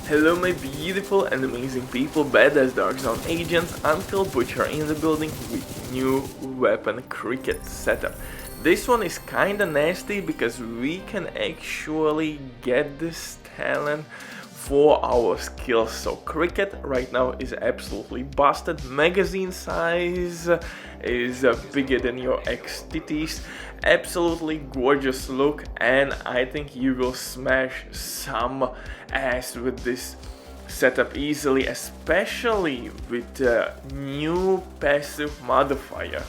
Hello my beautiful and amazing people, badass Dark Zone agents, Uncle Butcher in the building with new weapon cricket setup. This one is kinda nasty because we can actually get this talent for our skills. So cricket right now is absolutely busted. Magazine size is bigger than your XTTs. Absolutely gorgeous look, and I think you will smash some ass with this setup easily, especially with the new passive modifier.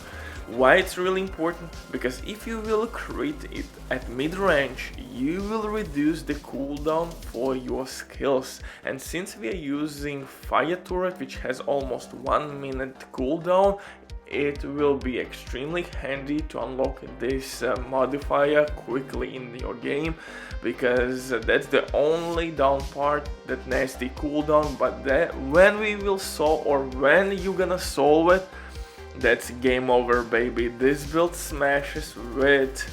Why it's really important? Because if you will crit it at mid-range, you will reduce the cooldown for your skills. And since we are using fire turret, which has almost 1 minute cooldown, it will be extremely handy to unlock this modifier quickly in your game, because that's the only down part, that nasty cooldown. But that when we will solve, or when you gonna solve it, that's game over, baby. This build smashes with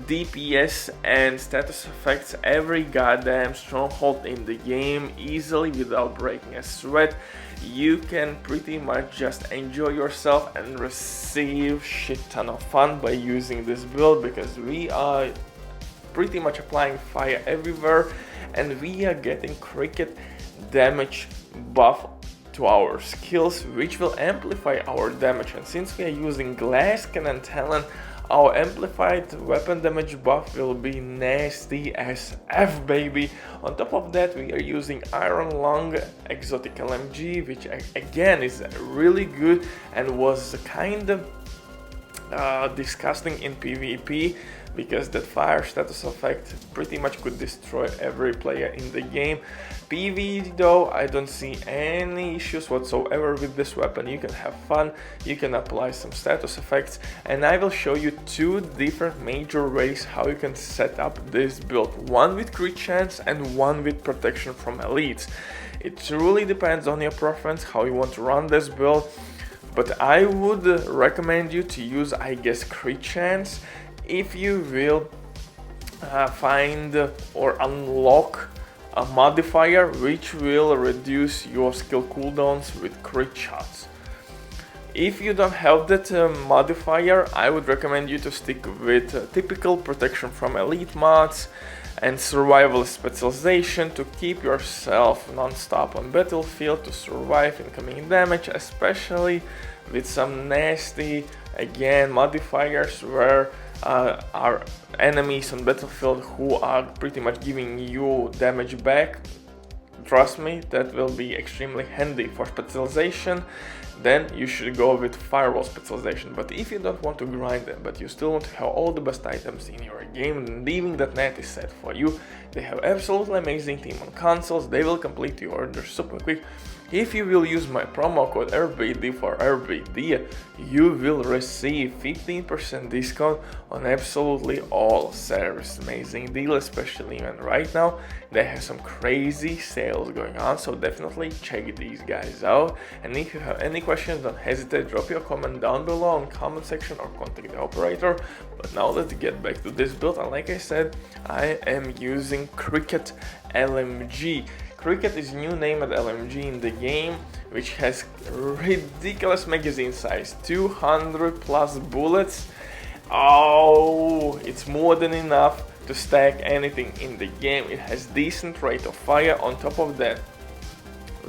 DPS and status effects every goddamn stronghold in the game easily without breaking a sweat. You can pretty much just enjoy yourself and receive shit ton of fun by using this build, because we are pretty much applying fire everywhere and we are getting cricket damage buff to our skills, which will amplify our damage. And since we are using glass cannon talent, our amplified weapon damage buff will be nasty as F, baby. On top of that, we are using Iron Lung exotic LMG, which again is really good and was kind of disgusting in PvP, because that fire status effect pretty much could destroy every player in the game. PvE though, I don't see any issues whatsoever with this weapon. You can have fun, you can apply some status effects, and I will show you two different major ways how you can set up this build. One with crit chance and one with protection from elites. It really depends on your preference how you want to run this build, but I would recommend you to use, I guess, crit chance if you will find or unlock a modifier which will reduce your skill cooldowns with crit shots. If you don't have that modifier, I would recommend you to stick with typical protection from elite mods and survival specialization to keep yourself non-stop on battlefield to survive incoming damage, especially with some nasty, again, modifiers where are enemies on battlefield who are pretty much giving you damage back. Trust me, that will be extremely handy. For specialization, then you should go with firewall specialization. But if you don't want to grind them, but you still want to have all the best items in your game, then leaving that net is set for you. They have absolutely amazing team on consoles. They will complete your order super quick. If you will use my promo code RBD for RBD, you will receive 15% discount on absolutely all servers. Amazing deal, especially when right now they have some crazy sales going on, so definitely check these guys out. And if you have any questions, don't hesitate, drop your comment down below in comment section or contact the operator. But now let's get back to this build, and like I said, I am using Cricket LMG. Cricket is new name at LMG in the game, which has ridiculous magazine size, 200 plus bullets. Oh, it's more than enough to stack anything in the game. It has decent rate of fire. On top of that,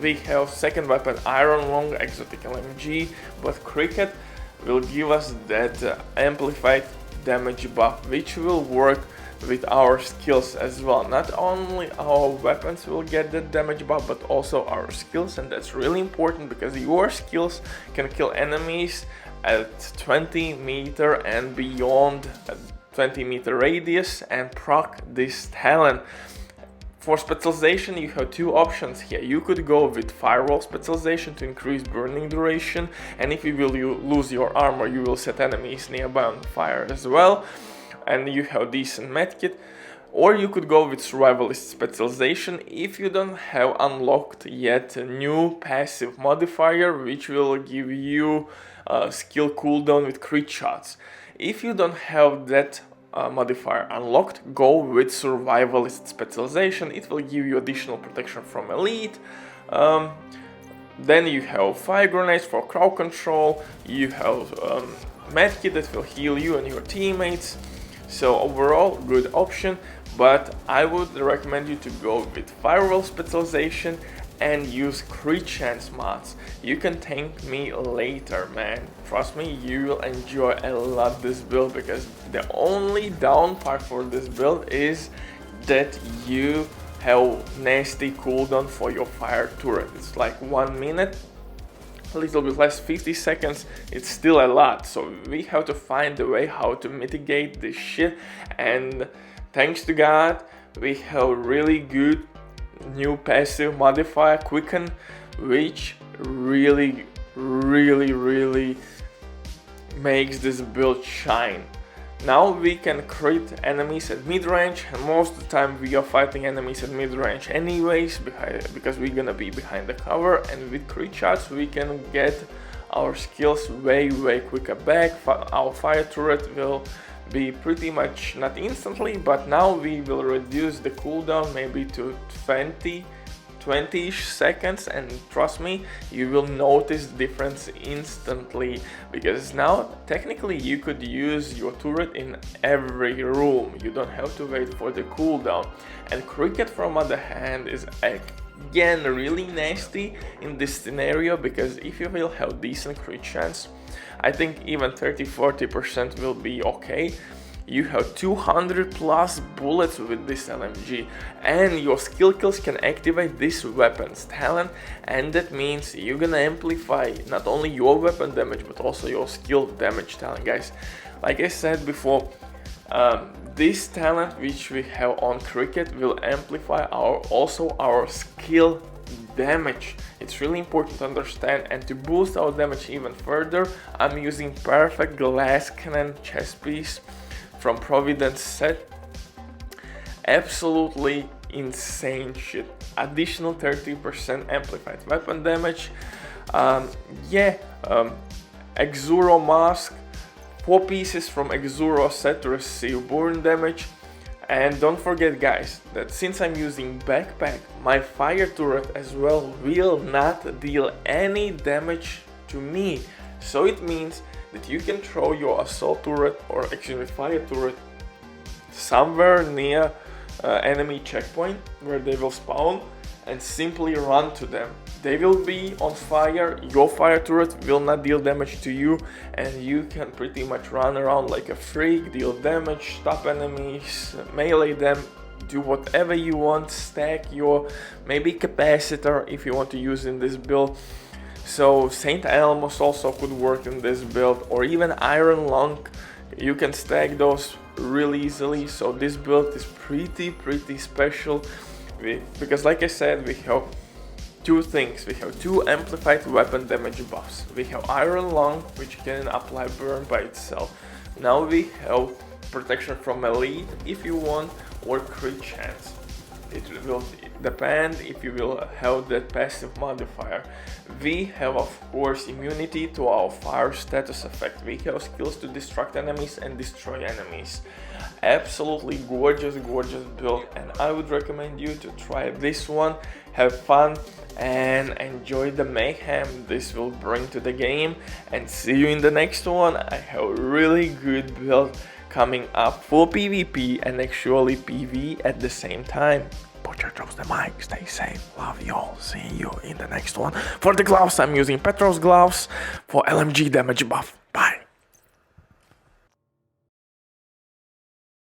we have second weapon Iron Lung exotic LMG, but Cricket will give us that amplified damage buff, which will work with our skills as well. Not only our weapons will get the damage buff, but also our skills, and that's really important because your skills can kill enemies at 20 meter and beyond, 20 meter radius, and proc this talent. For specialization, you have two options here. You could go with firewall specialization to increase burning duration, and if you will lose your armor, you will set enemies nearby on fire as well, and you have decent medkit. Or you could go with survivalist specialization if you don't have unlocked yet a new passive modifier which will give you skill cooldown with crit shots. If you don't have that modifier unlocked, go with survivalist specialization. It will give you additional protection from elite. Then you have fire grenades for crowd control. You have medkit that will heal you and your teammates. So overall, good option. But I would recommend you to go with firewall specialization and use crit chance mods. You can thank me later, man. Trust me, you will enjoy a lot this build, because the only down part for this build is that you have nasty cooldown for your fire turret. It's like 1 minute, a little bit less, 50 seconds. It's still a lot, so we have to find a way how to mitigate this shit. And thanks to God, we have really good new passive modifier, QUICKEN, which really makes this build shine. Now we can crit enemies at mid-range, and most of the time we are fighting enemies at mid-range anyways, because we're gonna be behind the cover, and with crit shots we can get our skills way quicker back. Our fire turret will be pretty much not instantly, but now we will reduce the cooldown maybe to 20-ish seconds, and trust me, you will notice the difference instantly, because now technically you could use your turret in every room. You don't have to wait for the cooldown. And cricket, from other hand, is again really nasty in this scenario, because if you will have decent crit chance, I think even 30-40% will be okay. You have 200 plus bullets with this LMG, and your skill kills can activate this weapon's talent, and that means you're gonna amplify not only your weapon damage but also your skill damage talent, guys. Like I said before, this talent which we have on cricket will amplify also our skill damage. It's really important to understand, and to boost our damage even further, I'm using perfect glass cannon chest piece from Providence set. Absolutely insane shit. Additional 30% amplified weapon damage. Exuro mask, 4 pieces from Exuro set to receive burn damage. And don't forget, guys, that since I'm using backpack, my fire turret as well will not deal any damage to me. So it means that you can throw your assault turret, or actually fire turret, somewhere near enemy checkpoint where they will spawn, and simply run to them. They will be on fire, your fire turret will not deal damage to you, and you can pretty much run around like a freak, deal damage, stop enemies, melee them, do whatever you want, stack your maybe capacitor if you want to use in this build. So Saint Elmo's also could work in this build, or even Iron Lung. You can stack those really easily. So this build is pretty special, because like I said, we have two things. We have 2 amplified weapon damage buffs. We have Iron Lung, which can apply burn by itself. Now we have protection from elite if you want, or crit chance. It will depend if you will have that passive modifier. We have, of course, immunity to our fire status effect. We have skills to distract enemies and destroy enemies. Absolutely gorgeous build, and I would recommend you to try this one. Have fun and enjoy the mayhem this will bring to the game, and see you in the next one. I have a really good build coming up for PvP and actually PV at the same time. Butcher drops the mic, stay safe, love you all, see you in the next one. For the gloves, I'm using Petros gloves for LMG damage buff.